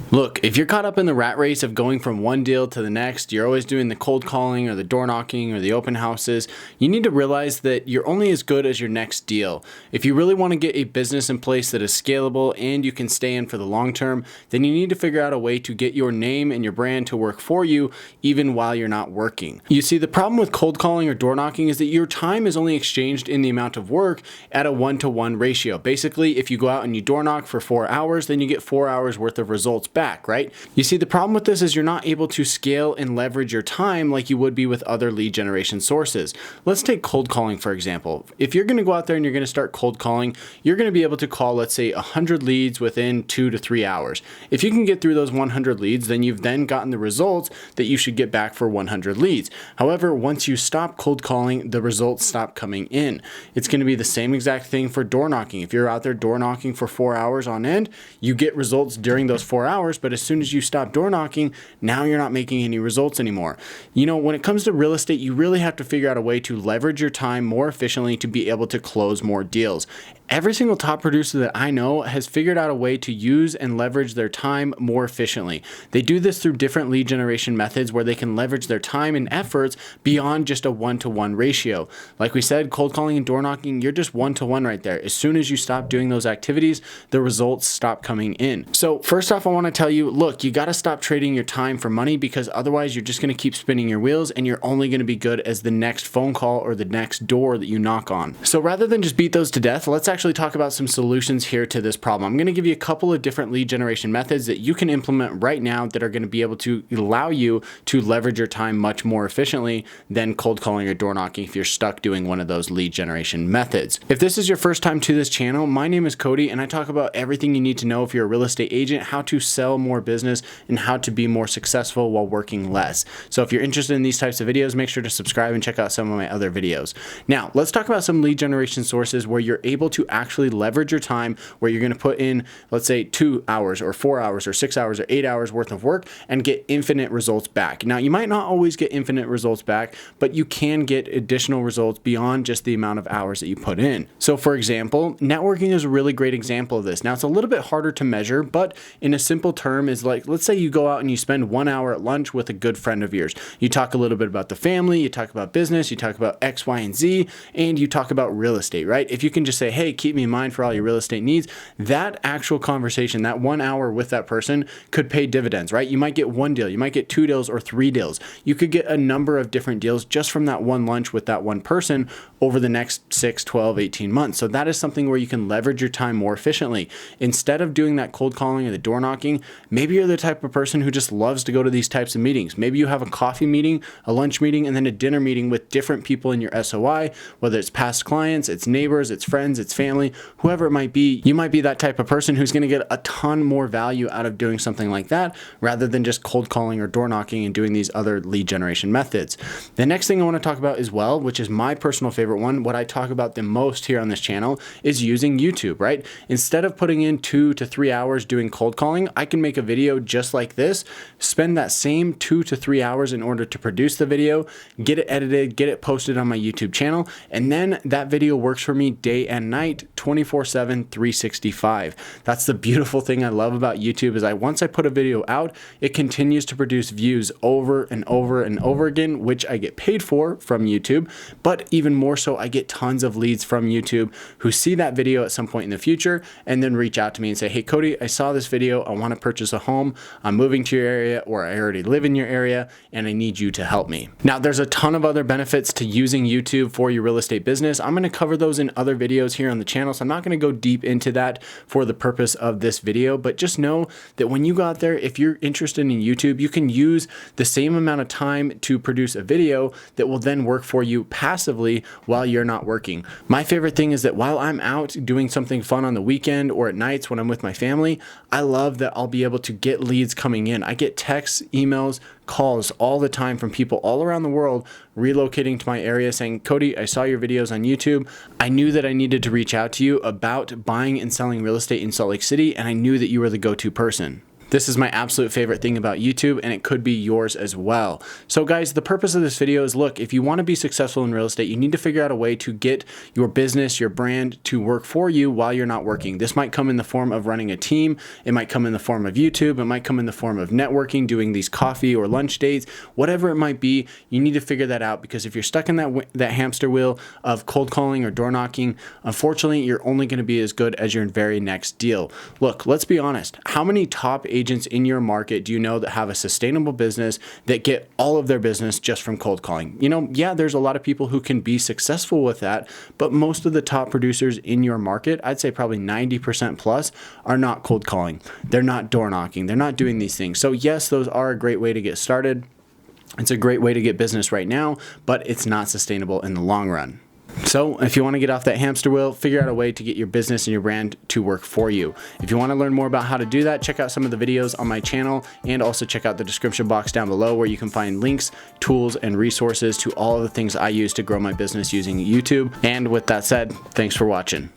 Look, if you're caught up in the rat race of going from one deal to the next, you're always doing the cold calling or the door knocking or the open houses, you need to realize that you're only as good as your next deal. If you really want to get a business in place that is scalable and you can stay in for the long term, then you need to figure out a way to get your name and your brand to work for you even while you're not working. You see, the problem with cold calling or door knocking is that your time is only exchanged in the amount of work at a 1-to-1 ratio. Basically, if you go out and you door knock for 4 hours, then you get 4 hours worth of results back, right? You see, the problem with this is you're not able to scale and leverage your time like you would be with other lead generation sources. Let's take cold calling, for example. If you're going to go out there and you're going to start cold calling, you're going to be able to call, let's say, 100 leads within 2 to 3 hours. If you can get through those 100 leads, then you've then gotten the results that you should get back for 100 leads. However, once you stop cold calling, the results stop coming in. It's going to be the same exact thing for door knocking. If you're out there door knocking for 4 hours on end, you get results during those 4 hours, but as soon as you stop door knocking, now you're not making any results anymore. You know, when it comes to real estate, you really have to figure out a way to leverage your time more efficiently to be able to close more deals. Every single top producer that I know has figured out a way to use and leverage their time more efficiently. They do this through different lead generation methods where they can leverage their time and efforts beyond just a 1-to-1 ratio. Like we said, cold calling and door knocking, you're just 1-to-1 right there. As soon as you stop doing those activities, the results stop coming in. So first off, I want to tell you, look, you got to stop trading your time for money, because otherwise you're just going to keep spinning your wheels and you're only going to be good as the next phone call or the next door that you knock on. So rather than just beat those to death, let's actually talk about some solutions here to this problem. I'm going to give you a couple of different lead generation methods that you can implement right now that are going to be able to allow you to leverage your time much more efficiently than cold calling or door knocking if you're stuck doing one of those lead generation methods. If this is your first time to this channel, my name is Cody and I talk about everything you need to know if you're a real estate agent, how to sell more business and how to be more successful while working less. So if you're interested in these types of videos, make sure to subscribe and check out some of my other videos. Now, let's talk about some lead generation sources where you're able to actually leverage your time, where you're going to put in, let's say, 2 hours or 4 hours or 6 hours or 8 hours worth of work and get infinite results back. Now, you might not always get infinite results back, but you can get additional results beyond just the amount of hours that you put in. So for example, networking is a really great example of this. Now, it's a little bit harder to measure, but in a simple term is like, let's say you go out and you spend 1 hour at lunch with a good friend of yours. You talk a little bit about the family, you talk about business, you talk about X, Y, and Z, and you talk about real estate, right? If you can just say, hey, keep me in mind for all your real estate needs, that actual conversation, that 1 hour with that person could pay dividends, right? You might get 1 deal, you might get 2 deals or 3 deals. You could get a number of different deals just from that one lunch with that one person over the next 6, 12, 18 months. So that is something where you can leverage your time more efficiently. Instead of doing that cold calling or the door knocking, maybe you're the type of person who just loves to go to these types of meetings. Maybe you have a coffee meeting, a lunch meeting, and then a dinner meeting with different people in your SOI, whether it's past clients, it's neighbors, it's friends, it's family, whoever it might be. You might be that type of person who's going to get a ton more value out of doing something like that rather than just cold calling or door knocking and doing these other lead generation methods. The next thing I want to talk about as well, which is my personal favorite one, what I talk about the most here on this channel, is using YouTube, right? Instead of putting in 2 to 3 hours doing cold calling, I can make a video just like this, spend that same 2 to 3 hours in order to produce the video, get it edited, get it posted on my YouTube channel, and then that video works for me day and night, 24/7, 365. That's the beautiful thing I love about YouTube is once I put a video out, it continues to produce views over and over and over again, which I get paid for from YouTube, but even more so, I get tons of leads from YouTube who see that video at some point in the future and then reach out to me and say, hey, Cody, I saw this video. I want to purchase a home. I'm moving to your area, or I already live in your area and I need you to help me. Now, there's a ton of other benefits to using YouTube for your real estate business. I'm going to cover those in other videos here on the channel, so I'm not going to go deep into that for the purpose of this video, but just know that when you go out there, if you're interested in YouTube, you can use the same amount of time to produce a video that will then work for you passively while you're not working. My favorite thing is that while I'm out doing something fun on the weekend or at nights when I'm with my family, I love that I'll be able to get leads coming in. I get texts, emails, calls all the time from people all around the world relocating to my area saying, Cody, I saw your videos on YouTube. I knew that I needed to reach out to you about buying and selling real estate in Salt Lake City, and I knew that you were the go-to person. This is my absolute favorite thing about YouTube, and it could be yours as well. So guys, the purpose of this video is, look, if you want to be successful in real estate, you need to figure out a way to get your business, your brand to work for you while you're not working. This might come in the form of running a team. It might come in the form of YouTube. It might come in the form of networking, doing these coffee or lunch dates, whatever it might be. You need to figure that out, because if you're stuck in that hamster wheel of cold calling or door knocking, unfortunately, you're only going to be as good as your very next deal. Look, let's be honest. How many top agents in your market do you know that have a sustainable business that get all of their business just from cold calling? You know, yeah, there's a lot of people who can be successful with that, but most of the top producers in your market, I'd say probably 90% plus, are not cold calling. They're not door knocking. They're not doing these things. So yes, those are a great way to get started. It's a great way to get business right now, but it's not sustainable in the long run. So if you want to get off that hamster wheel, figure out a way to get your business and your brand to work for you. If you want to learn more about how to do that, check out some of the videos on my channel, and also check out the description box down below, where you can find links, tools, and resources to all of the things I use to grow my business using YouTube. And with that said, thanks for watching.